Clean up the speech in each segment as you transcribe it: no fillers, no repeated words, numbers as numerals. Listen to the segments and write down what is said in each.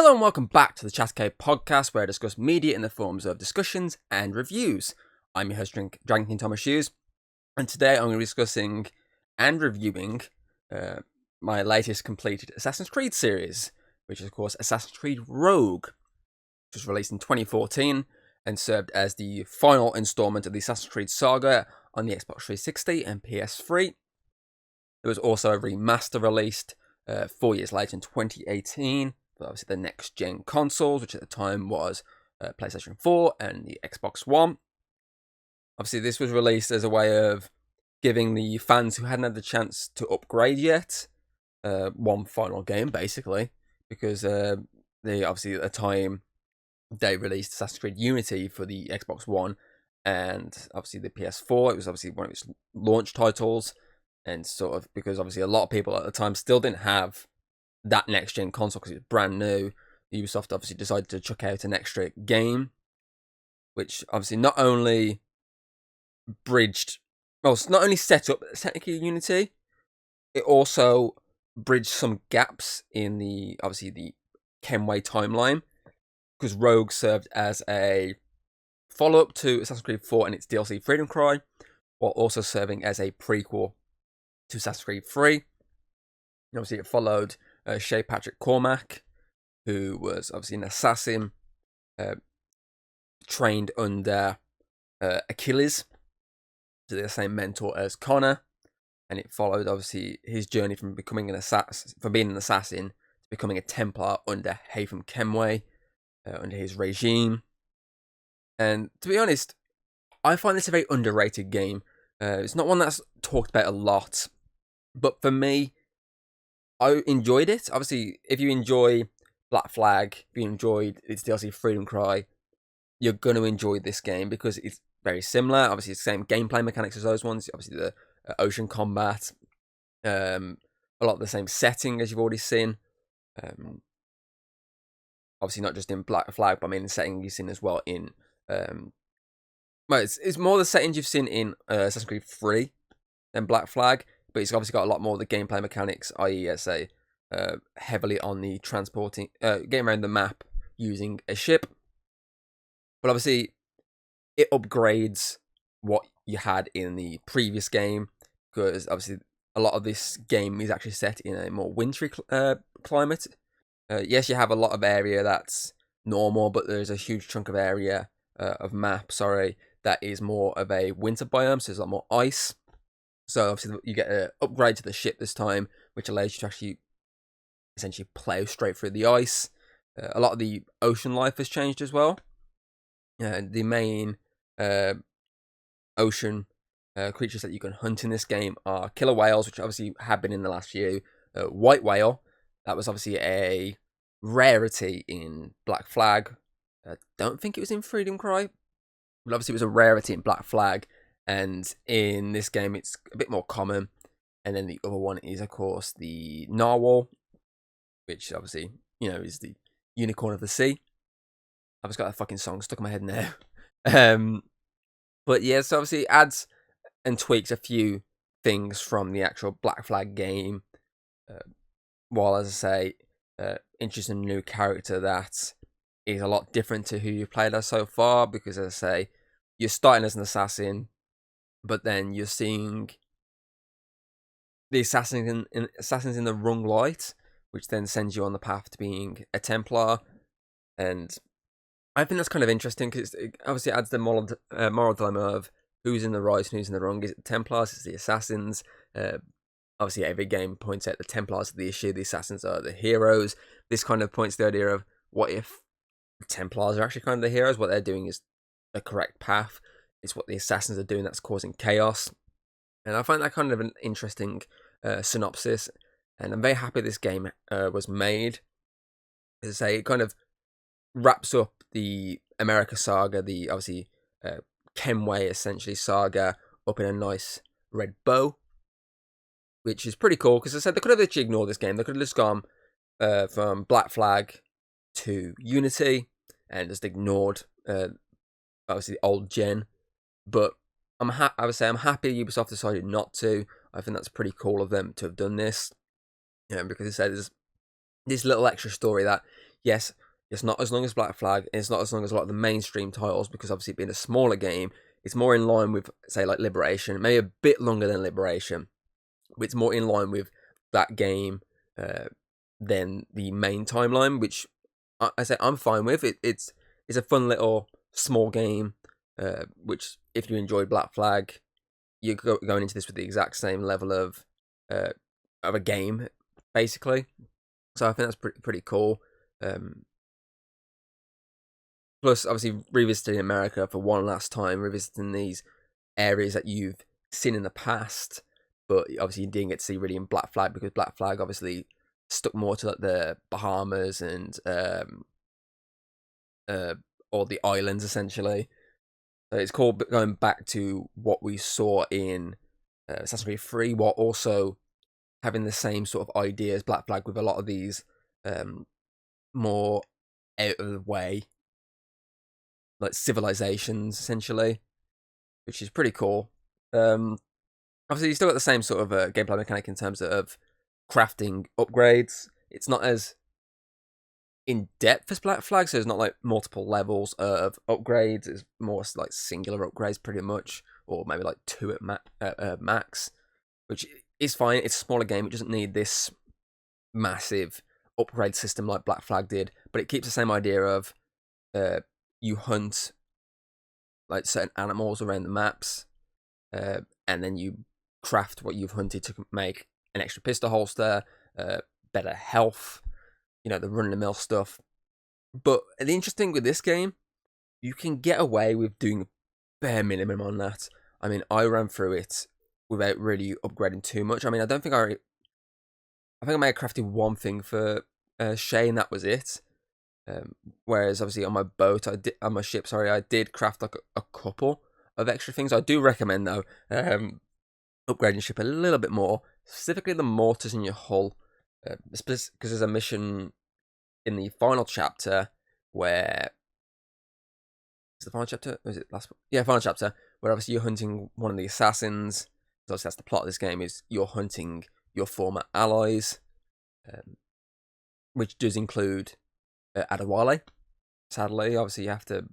Hello and welcome back to the Chatcade podcast, where I discuss media in the forms of discussions and reviews. I'm your host, Dragon King Thomas Hughes, and today I'm going to be discussing and reviewing my latest completed Assassin's Creed series, which is of course Assassin's Creed Rogue, which was released in 2014 and served as the final installment of the Assassin's Creed saga on the Xbox 360 and PS3. There was also a remaster released 4 years later in 2018. Obviously the next gen consoles, which at the time was PlayStation 4 and the Xbox One. Obviously this was released as a way of giving the fans who hadn't had the chance to upgrade yet one final game, basically, because they obviously at the time they released Assassin's Creed Unity for the Xbox One and obviously the PS4. It was obviously one of its launch titles, and sort of because obviously a lot of people at the time still didn't have that next gen console because it was brand new. Ubisoft obviously decided to chuck out an extra game, which obviously not only set up technically Unity, it also bridged some gaps in the Kenway timeline, because Rogue served as a follow-up to Assassin's Creed 4 and its DLC Freedom Cry, while also serving as a prequel to Assassin's Creed 3. And obviously it followed Shay Patrick Cormac, who was obviously an assassin trained under Achilles, so the same mentor as Connor, and it followed obviously his journey from becoming an assassin, from being an assassin to becoming a Templar under Haytham Kenway, under his regime. And to be honest, I find this a very underrated game. It's not one that's talked about a lot, but for me, I enjoyed it. Obviously, if you enjoy Black Flag, if you enjoyed its DLC Freedom Cry, you're going to enjoy this game because it's very similar. Obviously, it's the same gameplay mechanics as those ones. Obviously, the ocean combat, a lot of the same setting as you've already seen. Obviously, not just in Black Flag, but I mean the setting you've seen as well in... it's more the settings you've seen in Assassin's Creed 3 than Black Flag, but it's obviously got a lot more of the gameplay mechanics, i.e., heavily on the transporting, getting around the map using a ship. But obviously, it upgrades what you had in the previous game, because obviously a lot of this game is actually set in a more wintry climate. Yes, you have a lot of area that's normal, but there's a huge chunk of area of map, that is more of a winter biome, so there's a lot more ice. So obviously you get an upgrade to the ship this time, which allows you to actually essentially plow straight through the ice. A lot of the ocean life has changed as well. The main ocean creatures that you can hunt in this game are killer whales, which obviously have been in the last few. White whale, that was obviously a rarity in Black Flag. I don't think it was in Freedom Cry, but obviously it was a rarity in Black Flag. And in this game, it's a bit more common. And then the other one is, of course, the narwhal, which obviously, is the unicorn of the sea. I've just got that fucking song stuck in my head now. But yeah, so obviously it adds and tweaks a few things from the actual Black Flag game, while, as I say, introducing a new character that is a lot different to who you've played as so far, because, as I say, you're starting as an assassin, but then you're seeing the assassins in the wrong light, which then sends you on the path to being a Templar. And I think that's kind of interesting, because it obviously adds the moral dilemma of who's in the right and who's in the wrong. Is it the Templars? Is it the assassins? Obviously, every game points out the Templars are the issue, the assassins are the heroes. This kind of points to the idea of, what if the Templars are actually kind of the heroes? What they're doing is the correct path. It's what the assassins are doing that's causing chaos. And I find that kind of an interesting synopsis. And I'm very happy this game was made. As I say, it kind of wraps up the America saga, the obviously Kenway essentially saga, up in a nice red bow, which is pretty cool, because I said they could have actually ignored this game. They could have just gone from Black Flag to Unity and just ignored obviously the old gen. But I would say I'm happy Ubisoft decided not to. I think that's pretty cool of them to have done this, because it says this little extra story that Yes, it's not as long as Black Flag, and it's not as long as a lot of the mainstream titles, because obviously being a smaller game, it's more in line with, say, like Liberation, maybe a bit longer than Liberation, but it's more in line with that game than the main timeline, which I say I'm fine with. It's a fun little small game, which if you enjoyed Black Flag, you're going into this with the exact same level of a game, basically. So I think that's pretty cool. Plus, obviously, revisiting America for one last time, revisiting these areas that you've seen in the past, but obviously you didn't get to see really in Black Flag, because Black Flag obviously stuck more to like the Bahamas and all the islands essentially. So it's cool going back to what we saw in Assassin's Creed 3, while also having the same sort of idea as Black Flag, with a lot of these more out of the way, like civilizations essentially, which is pretty cool. Obviously, you still got the same sort of gameplay mechanic in terms of crafting upgrades. It's not as in depth as Black Flag, so there's not like multiple levels of upgrades. It's more like singular upgrades, pretty much, or maybe like 2 at max, which is fine. It's a smaller game; it doesn't need this massive upgrade system like Black Flag did, but it keeps the same idea of you hunt like certain animals around the maps, and then you craft what you've hunted to make an extra pistol holster, better health, the run-of-the-mill stuff. But the interesting thing with this game, you can get away with doing bare minimum on that. I mean, I ran through it without really upgrading too much. I mean, I think I may have crafted one thing for Shay, and that was it. Whereas obviously on my boat, on my ship, sorry, I did craft like a couple of extra things. I do recommend though, upgrading your ship a little bit more, specifically the mortars in your hull, because there's a mission in the final chapter where is the final chapter? Or is it last? Yeah, final chapter, where obviously you're hunting one of the assassins. Obviously, that's the plot of this game: is you're hunting your former allies, which does include Adewale. Sadly, obviously you have to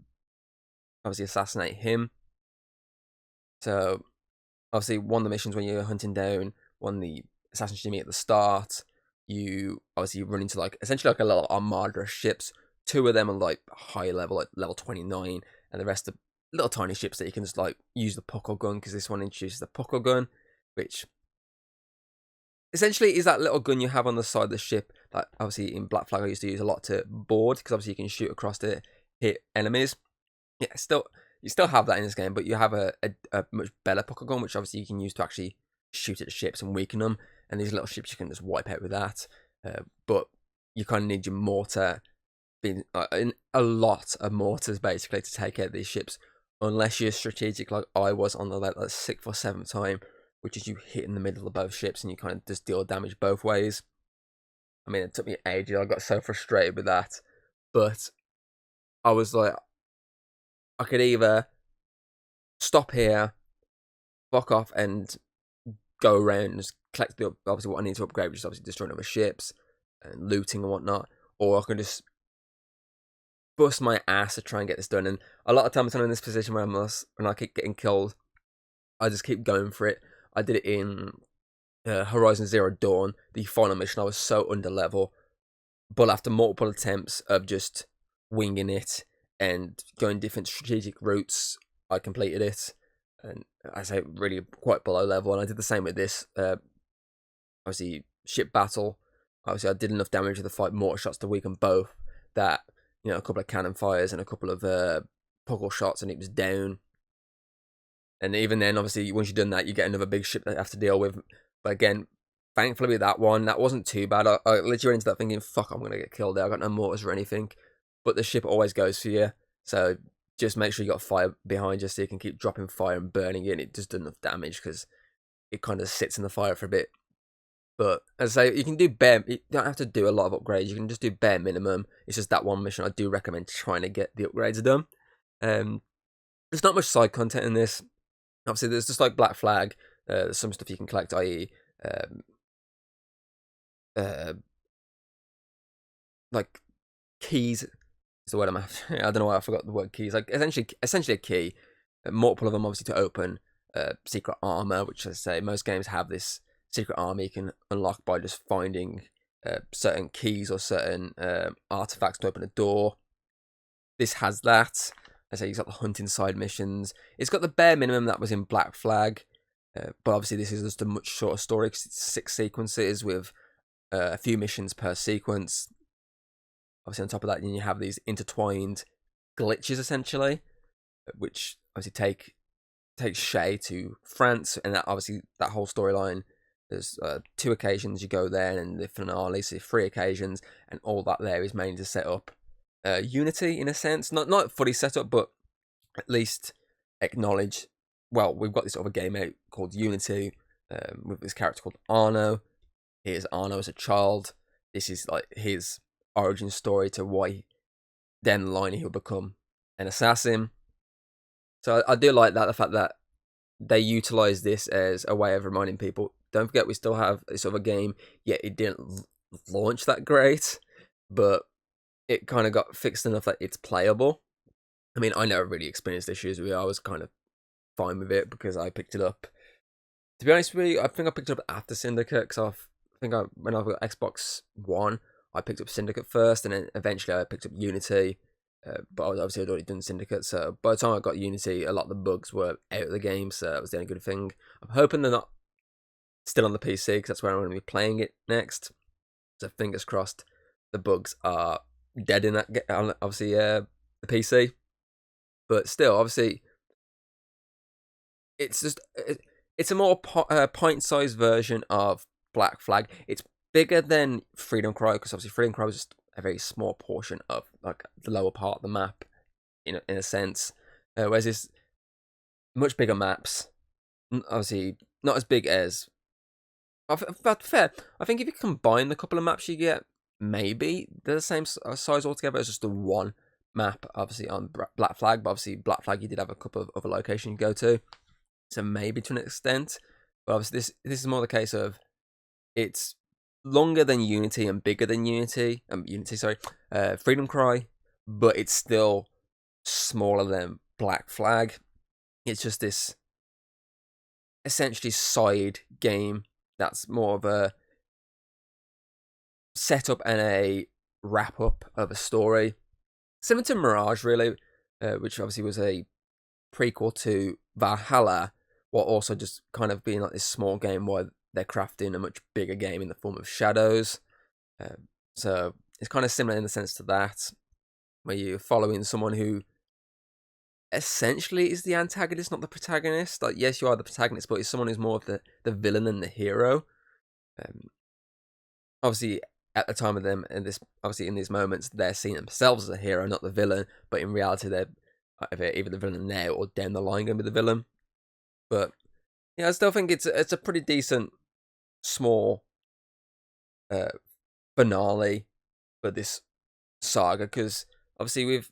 assassinate him. So obviously one of the missions when you're hunting down one of the assassins you meet at the start, you obviously run into like essentially like a little armada of ships. 2 of them are like high level, like level 29, and the rest are little tiny ships that you can just like use the puckle gun, because this one introduces the puckle gun, which essentially is that little gun you have on the side of the ship that obviously in Black Flag I used to use a lot to board, because obviously you can shoot across to hit enemies. Yeah, you still have that in this game, but you have a much better puckle gun, which obviously you can use to actually shoot at the ships and weaken them. And these little ships you can just wipe out with that. But you kind of need your mortar, being a lot of mortars basically to take out these ships, unless you're strategic like I was on the like 6th or 7th time, which is you hit in the middle of both ships and you kind of just deal damage both ways. I mean, it took me ages. I got so frustrated with that, but I was like, I could either stop here, fuck off, and go around and just collect obviously what I need to upgrade, which is obviously destroying other ships and looting and whatnot, or I can just bust my ass to try and get this done. And a lot of times I'm in this position where when I keep getting killed, I just keep going for it. I did it in Horizon Zero Dawn, the final mission. I was so under level, but after multiple attempts of just winging it and going different strategic routes, I completed it. And I say really quite below level, and I did the same with this. Obviously, ship battle. Obviously, I did enough damage with the 5 mortar shots to weaken both. That, a couple of cannon fires and a couple of puckle shots, and it was down. And even then, obviously, once you've done that, you get another big ship that you have to deal with. But again, thankfully with that one, that wasn't too bad. I literally went into that thinking, fuck, I'm going to get killed there. I got no mortars or anything. But the ship always goes for you. So just make sure you got fire behind you so you can keep dropping fire and burning it. And it just does enough damage because it kind of sits in the fire for a bit. But as I say, you can do you don't have to do a lot of upgrades. You can just do bare minimum. It's just that one mission I do recommend trying to get the upgrades done. There's not much side content in this. Obviously, there's just like Black Flag. There's some stuff you can collect, i.e., like keys is the word I'm after. I don't know why I forgot the word keys. Like essentially a key. Multiple of them obviously to open secret armor, which, as I say, most games have this secret armor you can unlock by just finding certain keys or certain artifacts to open a door. This has that. I say it's got the hunting side missions. It's got the bare minimum that was in Black Flag, but obviously this is just a much shorter story because it's 6 sequences with a few missions per sequence. Obviously, on top of that, you have these intertwined glitches essentially, which obviously take Shay to France, and that obviously that whole storyline. There's 2 occasions you go there, and the finale, so 3 occasions, and all that there is mainly to set up Unity in a sense, not fully set up, but at least acknowledge. Well, we've got this other game out called Unity with this character called Arno. Here's Arno as a child. This is like his origin story to why down the line he'll become an assassin. So I do like that, the fact that they utilize this as a way of reminding people, don't forget we still have this other game, yet it didn't launch that great, but it kind of got fixed enough that it's playable. I mean, I never really experienced issues with it. I was kind of fine with it because I picked it up. To be honest with you, I think I picked it up after Syndicate, because when I got Xbox One, I picked up Syndicate first, and then eventually I picked up Unity. But obviously I'd already done Syndicate, so by the time I got Unity, a lot of the bugs were out of the game, so that was the only good thing. I'm hoping they're not still on the PC, because that's where I'm going to be playing it next. So fingers crossed the bugs are dead in that, obviously, the PC. But still, obviously, it's a more pint-sized version of Black Flag. It's bigger than Freedom Cry, because obviously Freedom Cry was just a very small portion of like the lower part of the map, in a sense. Whereas this much bigger maps, obviously not as big as. But fair, I think if you combine the couple of maps you get, maybe they're the same size altogether as just the one map, obviously on Black Flag. But obviously Black Flag, you did have a couple of other locations you go to, so maybe to an extent. But obviously this is more the case of it's longer than Unity and bigger than Unity. Freedom Cry, but it's still smaller than Black Flag. It's just this essentially side game that's more of a setup and a wrap up of a story, similar to Mirage, really, which obviously was a prequel to Valhalla, while also just kind of being like this small game while they're crafting a much bigger game in the form of Shadows. So it's kind of similar in the sense to that, where you're following someone who essentially is the antagonist, not the protagonist. Like, yes, you are the protagonist, but it's someone who's more of the villain than the hero. Obviously, at the time of them, and this obviously in these moments, they're seeing themselves as a hero, not the villain. But in reality, they're either the villain now or down the line going to be the villain. But yeah, I still think it's a pretty decent small finale for this saga, because obviously with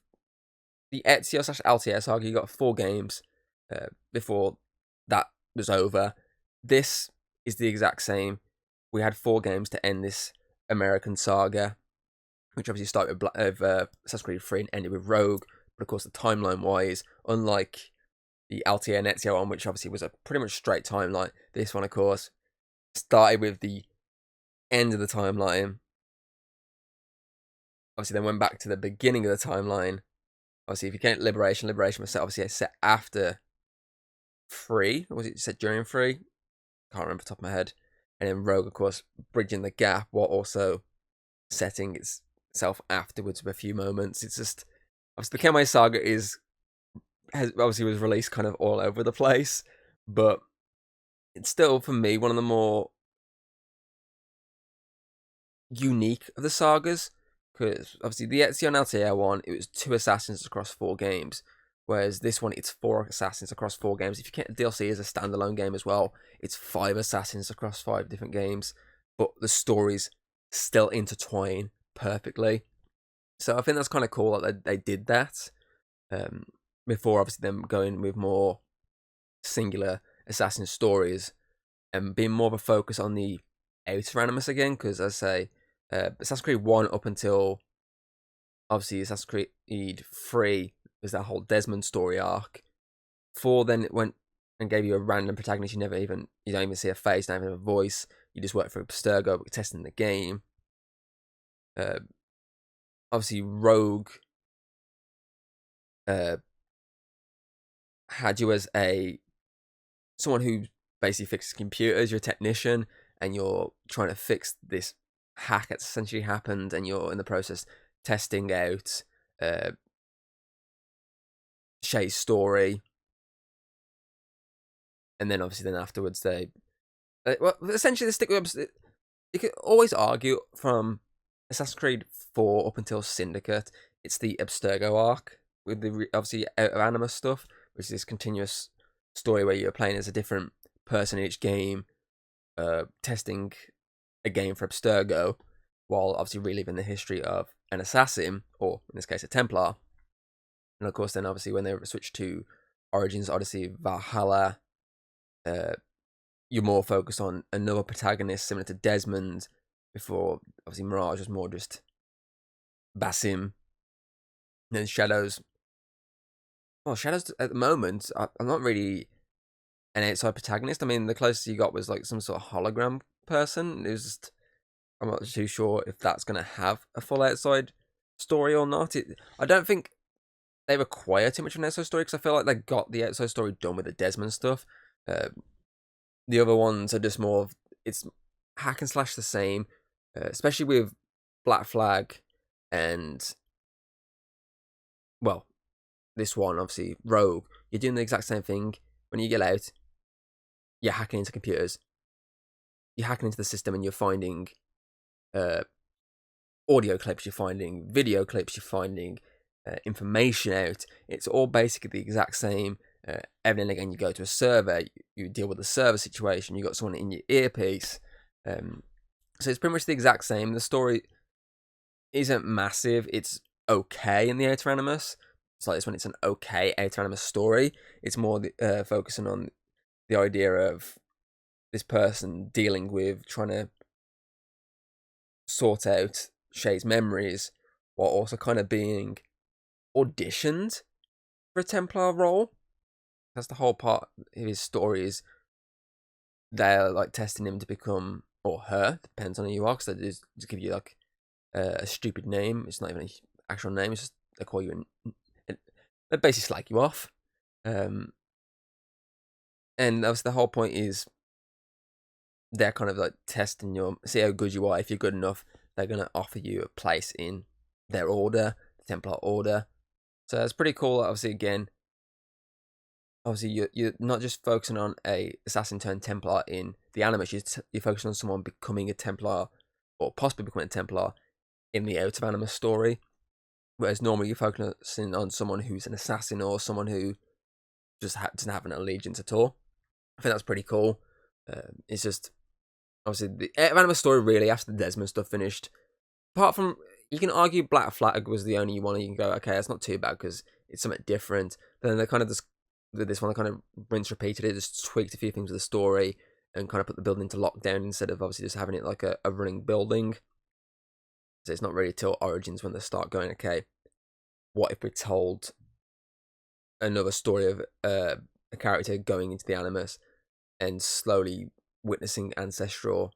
the Ezio/Altair saga, you got 4 games before that was over. This is the exact same. We had 4 games to end this American saga, which obviously started with Assassin's Creed 3 and ended with Rogue. But of course, the timeline-wise, unlike the Altair and Ezio one, which obviously was a pretty much straight timeline, this one, of course, started with the end of the timeline. Obviously, then went back to the beginning of the timeline. Obviously, if you count Liberation was set after 3. Or was it set during 3? Can't remember off the top of my head. And then Rogue, of course, bridging the gap while also setting itself afterwards with a few moments. It's just, obviously, the Kenway Saga was released kind of all over the place, but it's still, for me, one of the more unique of the sagas, because obviously the Ezio and Altair one, it was 2 assassins across 4 games, whereas this one, it's 4 assassins across 4 games. If you count the DLC as a standalone game as well, it's 5 assassins across 5 different games, but the stories still intertwine perfectly. So I think that's kind of cool that they did that, before obviously them going with more singular assassin stories and being more of a focus on the outer animus again, because as I say, Assassin's Creed 1 up until obviously Assassin's Creed 3 was that whole Desmond story arc. 4 then it went and gave you a random protagonist you don't even see a face, don't even have a voice. You just work for Abstergo, testing the game. Obviously Rogue had you as someone who basically fixes computers. You're a technician and you're trying to fix this hack that's essentially happened, and you're in the process testing out Shay's story. And then obviously afterwards essentially they stick with. You could always argue from Assassin's Creed 4 up until Syndicate, it's the Abstergo arc with the obviously Out of Animus stuff, which is this continuous story where you're playing as a different person in each game, testing a game for Abstergo, while obviously reliving the history of an assassin, or in this case a Templar. And of course then obviously when they switched to Origins, Odyssey, Valhalla, you're more focused on another protagonist similar to Desmond, before obviously Mirage was more just Basim. And then Shadows. Well, Shadows at the moment, I'm not really an outside protagonist. I mean, the closest you got was like some sort of hologram person. It was just, I'm not too sure if that's going to have a full outside story or not. I don't think they require too much of an outside story, because I feel like they got the outside story done with the Desmond stuff. The other ones are just more of, it's hack and slash the same, especially with Black Flag and, well, this one, obviously, Rogue. You're doing the exact same thing. When you get out, you're hacking into computers. You're hacking into the system and you're finding audio clips, you're finding video clips, you're finding information out. It's all basically the exact same. Every now and again, you go to a server, you deal with the server situation, you got someone in your earpiece. So it's pretty much the exact same. The story isn't massive. It's okay in the Outer Animus. It's like this when it's an okay Outer Animus story. It's more focusing on the idea of this person dealing with trying to sort out Shay's memories, while also kind of being auditioned for a Templar role. That's the whole part of his story, is they're like testing him to become, or her, depends on who you are, because they just give you like a stupid name. It's not even an actual name, it's just they call you they basically slag you off. And that's the whole point, is they're kind of like testing see how good you are. If you're good enough, they're going to offer you a place in their order, the Templar Order. So it's pretty cool. Obviously, again, you're not just focusing on a assassin turned Templar in the Animus, you're focusing on someone becoming a Templar, or possibly becoming a Templar in the Out of Animus story. Whereas normally you're focusing on someone who's an assassin, or someone who just doesn't have an allegiance at all. I think that's pretty cool. It's just, obviously, the Out of Animus story, really, after the Desmond stuff finished, apart from, you can argue Black Flag was the only one you can go, okay, that's not too bad because it's something different. But then they kind of just, this one, they kind of rinse repeated it, just tweaked a few things with the story and kind of put the building into lockdown instead of obviously just having it like a running building. So it's not really till Origins when they start going, okay, what if we told another story of a character going into the Animus and slowly witnessing ancestral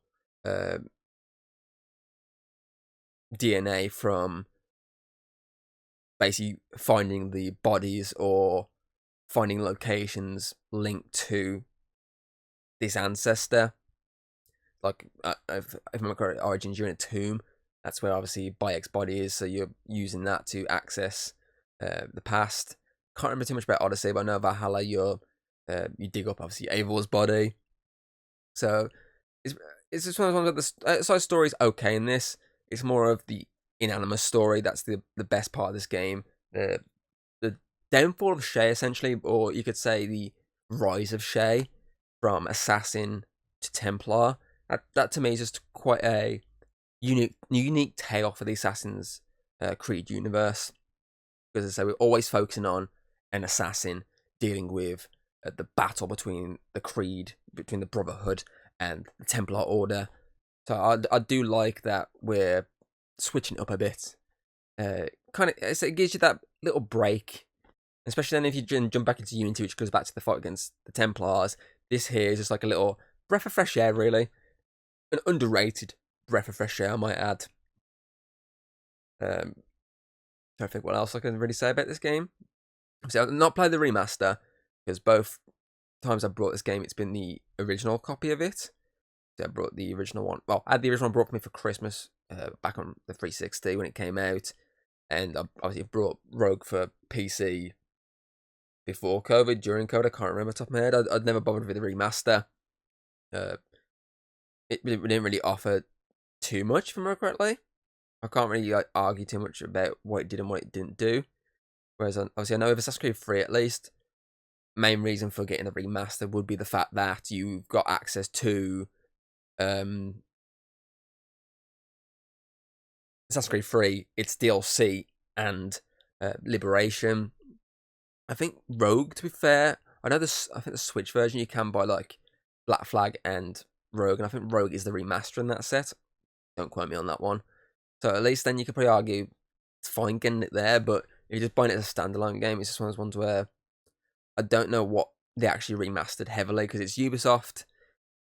DNA from basically finding the bodies or finding locations linked to this ancestor. Like, if I'm correct, Origins, you're in a tomb. That's where obviously Bayek's body is, so you're using that to access the past. Can't remember too much about Odyssey, but I know Valhalla, you dig up obviously Eivor's body. So it's just one of those, the side story's okay in this. It's more of the inanimate story that's the best part of this game. The downfall of Shay, essentially, or you could say the rise of Shay from assassin to Templar. That to me is just quite a unique tale for the Assassin's Creed universe. Because as I say, we're always focusing on an assassin dealing with the battle between the Creed, between the Brotherhood and the Templar Order. So I do like that we're switching up a bit. kind of, it gives you that little break, especially then if you jump back into Unity, which goes back to the fight against the Templars. This here is just like a little breath of fresh air, really. An underrated breath of fresh air, I might add. Don't think what else I can really say about this game. So I've not played the remaster, because both times I've brought this game, it's been the original copy of it. So I brought the original one. Well, I had the original one brought for me for Christmas back on the 360 when it came out. And I obviously brought Rogue for PC before COVID, during COVID. I can't remember off the top of my head. I'd never bothered with the remaster. It didn't really offer too much, if I remember correctly. I can't really argue too much about what it did and what it didn't do. Whereas, obviously, I know with Assassin's Creed 3 at least, main reason for getting the remaster would be the fact that you've got access to Assassin's Creed 3, its DLC, and Liberation. I think Rogue, to be fair, I think the Switch version you can buy like Black Flag and Rogue, and I think Rogue is the remaster in that set. Don't quote me on that one. So at least then you could probably argue it's fine getting it there, but if you're just buying it as a standalone game, it's just one of those ones where I don't know what they actually remastered heavily, because it's Ubisoft,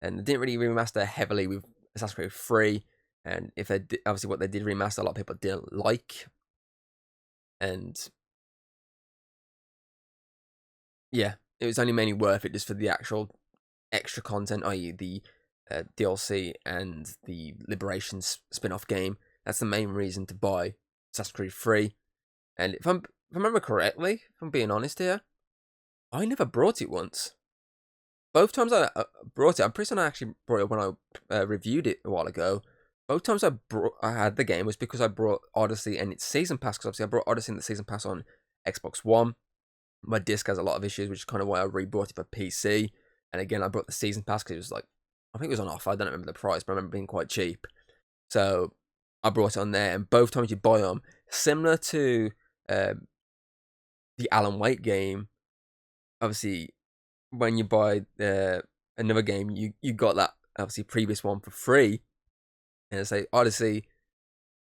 and they didn't really remaster heavily with Assassin's Creed 3, and if they did, obviously what they did remaster, a lot of people didn't like, and yeah, it was only mainly worth it just for the actual extra content, i.e. the DLC and the Liberation spin-off game. That's the main reason to buy Assassin's Creed 3. And if I remember correctly, if I'm being honest here, I never brought it once. Both times I brought it, I'm pretty certain I actually brought it when I reviewed it a while ago. Both times I had the game was because I brought Odyssey and its Season Pass, because obviously I brought Odyssey and the Season Pass on Xbox One. My disc has a lot of issues, which is kind of why I re-bought it for PC. And again, I brought the Season Pass because it was like, I think it was on offer. I don't remember the price, but I remember being quite cheap. So I brought it on there, and both times you buy them, similar to the Alan Wake game, obviously when you buy another game, you got that obviously previous one for free. And say Odyssey,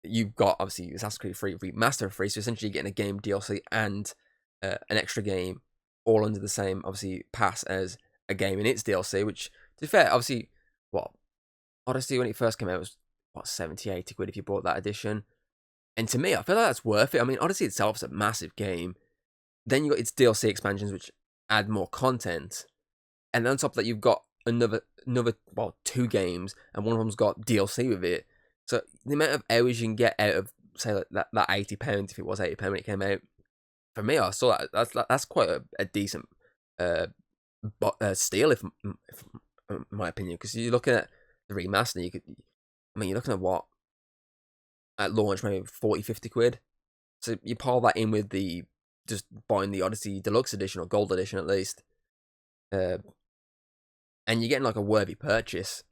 you've got obviously Assassin's Creed 3 Remaster free, so essentially you're getting a game DLC and an extra game all under the same obviously pass as a game in its DLC, which, to be fair, obviously, what, Odyssey when it first came out was, what, 70, 80 quid if you bought that edition. And to me, I feel like that's worth it. I mean, Odyssey itself is a massive game. Then you got its DLC expansions, which add more content. And then on top of that, you've got another, well, 2 games, and one of them's got DLC with it. So the amount of hours you can get out of, say, like that £80, if it was £80 when it came out, for me, I saw that's quite a decent steal, if in my opinion, because you're looking at the remaster, you're looking at what, at launch, maybe 40, 50 quid. So you pile that in with the just buying the Odyssey Deluxe Edition or Gold Edition at least, and you're getting like a worthy purchase.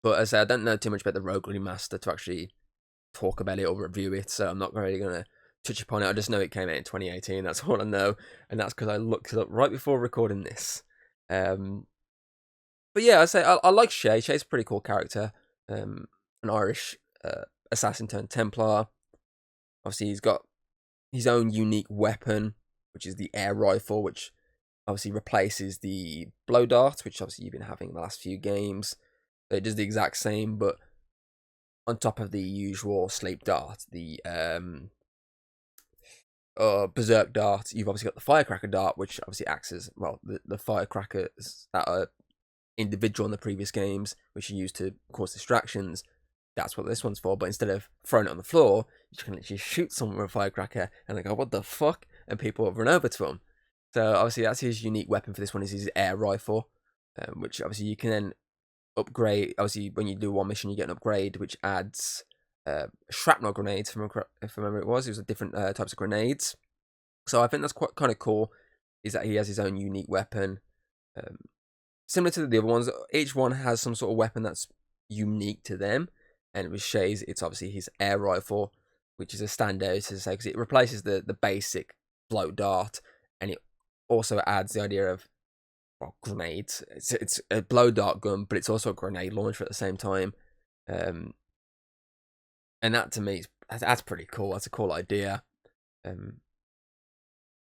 But as I say, I don't know too much about the Rogue Remaster to actually talk about it or review it, so I'm not really gonna touch upon it. I just know it came out in 2018. That's all I know, and that's because I looked it up right before recording this. But yeah, I say I like Shay. Shay's a pretty cool character. An Irish assassin turned Templar. Obviously, he's got his own unique weapon, which is the air rifle, which obviously replaces the blow dart, which obviously you've been having in the last few games. So it does the exact same, but on top of the usual sleep dart, the berserk dart, you've obviously got the firecracker dart, which obviously acts as, well, the firecrackers that are individual in the previous games, which you use to cause distractions. That's what this one's for, but instead of throwing it on the floor, you can literally shoot someone with a firecracker, and they go, what the fuck? And people run over to him. So obviously that's his unique weapon for this one, is his air rifle, which obviously you can then upgrade. Obviously when you do one mission, you get an upgrade, which adds shrapnel grenades, if I remember it was different types of grenades. So I think that's quite kind of cool, is that he has his own unique weapon. Similar to the other ones, each one has some sort of weapon that's unique to them. And with Shay's, it's obviously his air rifle, which is a standout, to say, because it replaces the basic float dart, and it also adds the idea of, well, grenades. It's a blow dart gun, but it's also a grenade launcher at the same time. And that, to me, that's pretty cool. That's a cool idea. And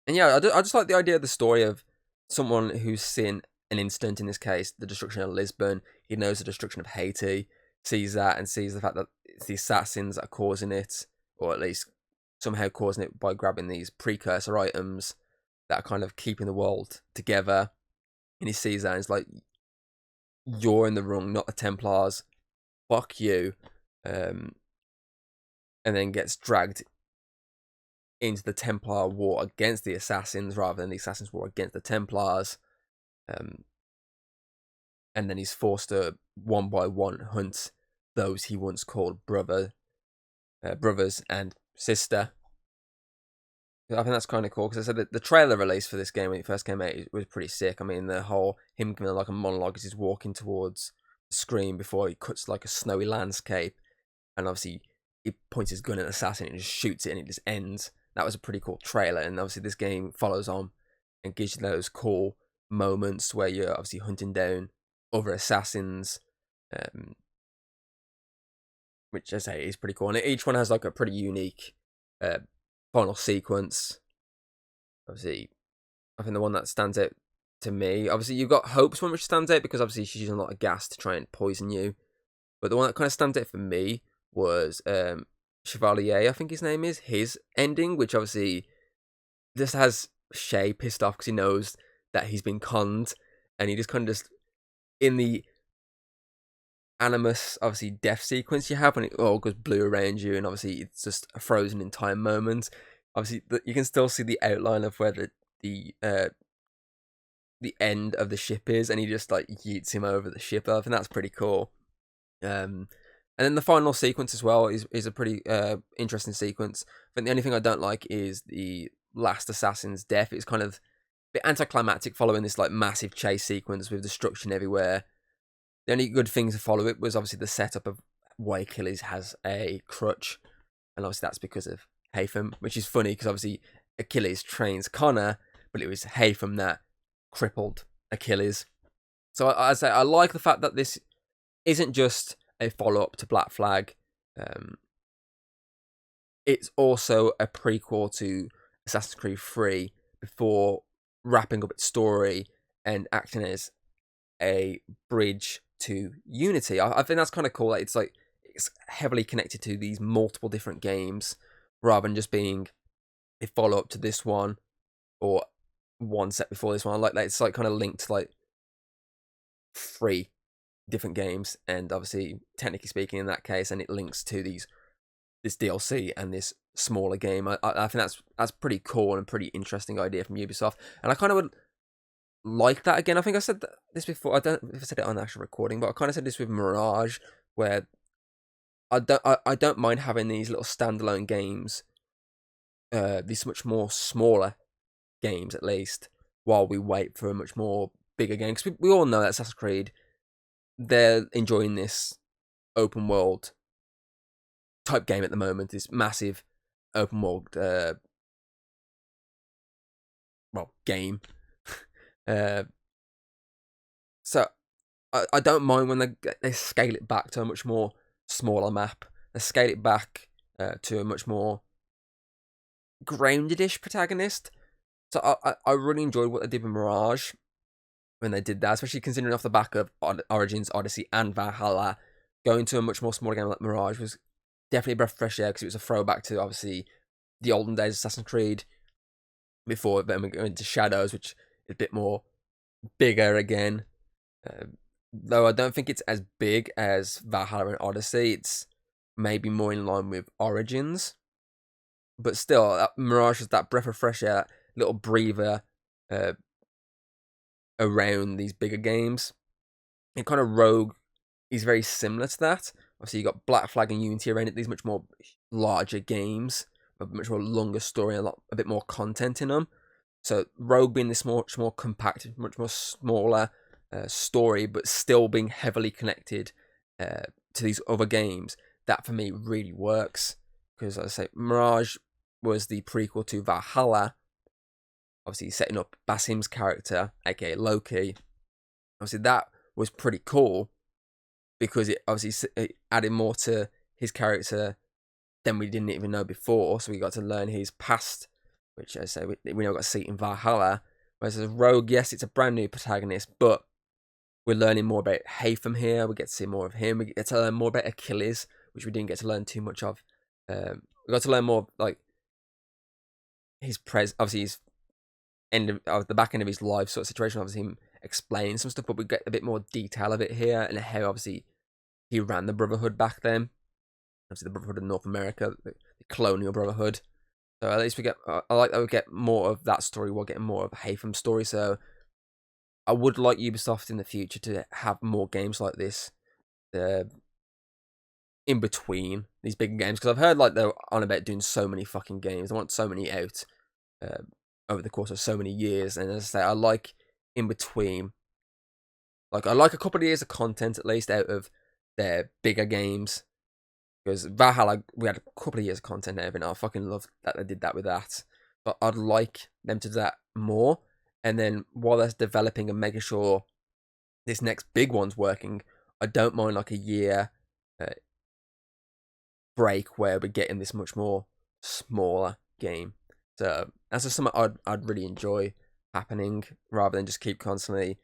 yeah, I just like the idea of the story of someone who's seen an incident, in this case, the destruction of Lisbon. He knows the destruction of Haiti, sees that, and sees the fact that it's the assassins that are causing it, or at least somehow causing it by grabbing these precursor items that are kind of keeping the world together. And he sees that and it's like, you're in the wrong, not the Templars. Fuck you. And then gets dragged into the Templar war against the assassins rather than the assassins' war against the Templars. And then he's forced to one by one hunt those he once called brothers and sister. I think that's kind of cool, because I said that the trailer release for this game when it first came out was pretty sick. I mean, the whole him giving like a monologue as he's walking towards the screen before he cuts like a snowy landscape, and obviously he points his gun at an assassin and just shoots it and it just ends. That was a pretty cool trailer, and obviously this game follows on and gives you those cool moments where you're obviously hunting down other assassins, which I say is pretty cool. And each one has like a pretty unique final sequence. Obviously, I think the one that stands out to me, obviously you've got Hope's one which stands out because obviously she's using a lot of gas to try and poison you. But the one that kind of stands out for me was Chevalier, I think his name is, his ending, which obviously just has Shay pissed off because he knows that he's been conned, and he just kind of just, in the Animus, obviously, death sequence you have when it all goes blue around you, and obviously it's just a frozen in time moment. Obviously, you can still see the outline of where the end of the ship is, and he just like yeets him over the ship. I think that's pretty cool. And then the final sequence as well is a pretty interesting sequence. I think the only thing I don't like is the last assassin's death. It's kind of a bit anticlimactic following this like massive chase sequence with destruction everywhere. The only good thing to follow it was obviously the setup of why Achilles has a crutch, and obviously that's because of Haytham, which is funny because obviously Achilles trains Connor, but it was Haytham that crippled Achilles. So I say I like the fact that this isn't just a follow-up to Black Flag. It's also a prequel to Assassin's Creed 3 before wrapping up its story and acting as a bridge to Unity. I think that's kind of cool. Like, it's heavily connected to these multiple different games rather than just being a follow-up to this one or one set before this one. Like it's like kind of linked to like 3 different games, and obviously technically speaking in that case, and it links to this DLC and this smaller game. I think that's pretty cool and a pretty interesting idea from Ubisoft, and I kind of would like that again. I think I said this before. I don't know if I said it on the actual recording, but I kind of said this with Mirage, where I don't mind having these little standalone games, these much more smaller games at least, while we wait for a much more bigger game. Because we all know that Assassin's Creed, they're enjoying this open world type game at the moment. This massive open world, game. So I don't mind when they scale it back to a much more smaller map. They scale it back to a much more grounded-ish protagonist. So I really enjoyed what they did with Mirage when they did that, especially considering off the back of Origins, Odyssey, and Valhalla. Going to a much more smaller game like Mirage was definitely a breath of fresh air because it was a throwback to obviously the olden days of Assassin's Creed before then we go into Shadows, which is a bit more bigger again. Though I don't think it's as big as Valhalla and Odyssey. It's maybe more in line with Origins. But still, Mirage is that breath of fresh air, that little breather around these bigger games. And kind of Rogue is very similar to that. Obviously, you got Black Flag and Unity around it. These much more larger games, a much more longer story, and a bit more content in them. So Rogue being this much more compact, much more smaller story, but still being heavily connected to these other games. That for me really works because, as I say, Mirage was the prequel to Valhalla. Obviously, setting up Basim's character, aka Loki. Obviously, that was pretty cool because it obviously added more to his character then we didn't even know before. So we got to learn his past, which I say we now got to see in Valhalla. Whereas as Rogue, yes, it's a brand new protagonist, but we're learning more about Haytham here. We get to see more of him. We get to learn more about Achilles, which we didn't get to learn too much of. We got to learn more like his obviously his end of the back end of his life sort of situation. Obviously him explaining some stuff, but we get a bit more detail of it here, and how obviously he ran the Brotherhood back then. Obviously the Brotherhood of North America, the colonial Brotherhood. So at least we get, I like that we get more of that story. We're getting more of a Haytham story. So I would like Ubisoft in the future to have more games like this, in between these big games, because I've heard like they're on about doing so many fucking games. I want so many out over the course of so many years, and as I say, I like in between. Like I like a couple of years of content at least out of their bigger games. Because Valhalla, we had a couple of years of content and everything. I fucking love that they did that with that. But I'd like them to do that more. And then while they're developing and making sure this next big one's working, I don't mind like a year break where we're getting this much more smaller game. So that's just something I'd really enjoy happening, rather than just keep constantly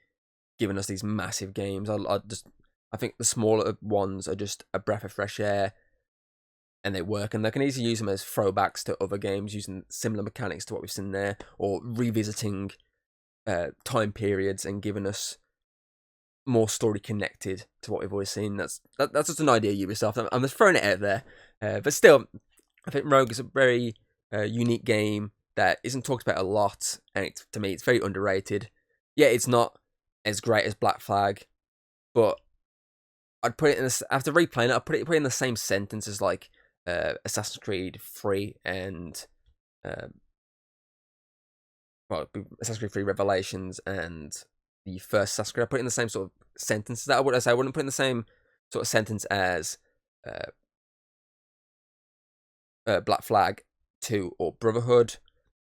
giving us these massive games. I think the smaller ones are just a breath of fresh air, and they work, and they can easily use them as throwbacks to other games using similar mechanics to what we've seen there, or revisiting time periods and giving us more story connected to what we've always seen. That's just an idea, Ubisoft. I'm just throwing it out there, but still, I think Rogue is a very unique game that isn't talked about a lot, and to me, it's very underrated. Yeah, it's not as great as Black Flag, but I'd put it in this, after replaying it, I'd put it in the same sentence as like Assassin's Creed 3 and Assassin's Creed 3 Revelations and the first Assassin's Creed. I put it in the same sort of sentence. That I wouldn't put it in the same sort of sentence as Black Flag 2 or Brotherhood,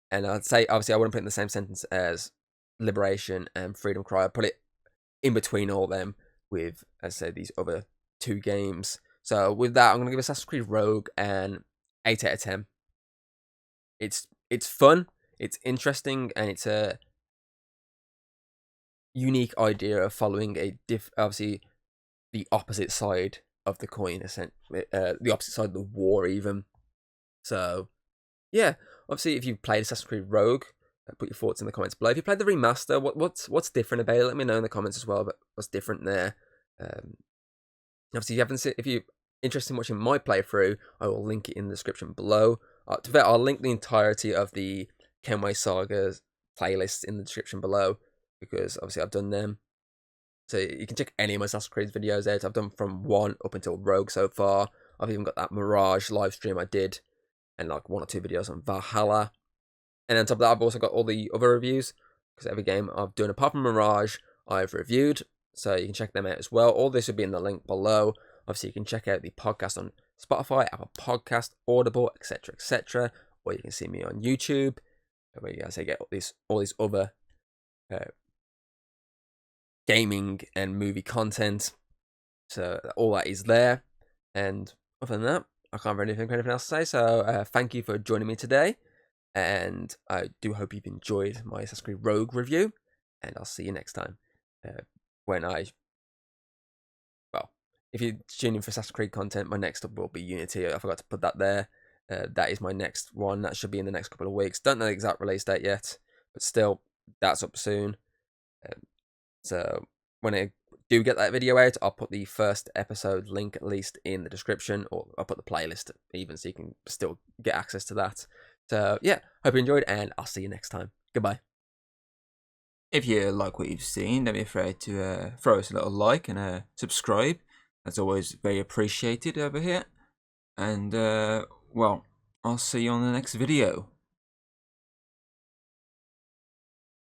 and I'd say obviously I wouldn't put it in the same sentence as Liberation and Freedom Cry. I'd put it in between all of them with, as I said, these other two games. So with that, I'm going to give Assassin's Creed Rogue an 8 out of 10. It's fun, it's interesting, and it's a unique idea of following obviously the opposite side of the coin, the opposite side of the war even. So yeah, obviously if you've played Assassin's Creed Rogue, put your thoughts in the comments below. If you played the remaster, what's different about it? Let me know in the comments as well. But what's different there? Obviously, if you're interested in watching my playthrough, I will link it in the description below. To that, I'll link the entirety of the Kenway Saga playlist in the description below, because obviously I've done them. So you can check any of my Assassin's Creed videos out. I've done from 1 up until Rogue so far. I've even got that Mirage live stream I did, and like 1 or 2 videos on Valhalla. And on top of that, I've also got all the other reviews, because every game I've done apart from Mirage, I've reviewed. So you can check them out as well. All this will be in the link below. Obviously, you can check out the podcast on Spotify, Apple Podcast, Audible, etc., etc. Or you can see me on YouTube, where you guys get all these other gaming and movie content. So all that is there. And other than that, I can't have anything else to say. So thank you for joining me today. And I do hope you've enjoyed my Assassin's Creed Rogue review. And I'll see you next time. If you're tuning for Assassin's Creed content, my next up will be Unity. I forgot to put that there. That is my next one. That should be in the next couple of weeks. Don't know the exact release date yet, but still, that's up soon. So when I do get that video out, I'll put the first episode link at least in the description, or I'll put the playlist even, so you can still get access to that. So yeah, hope you enjoyed, and I'll see you next time. Goodbye. If you like what you've seen, don't be afraid to throw us a little like and subscribe. That's always very appreciated over here. And well, I'll see you on the next video.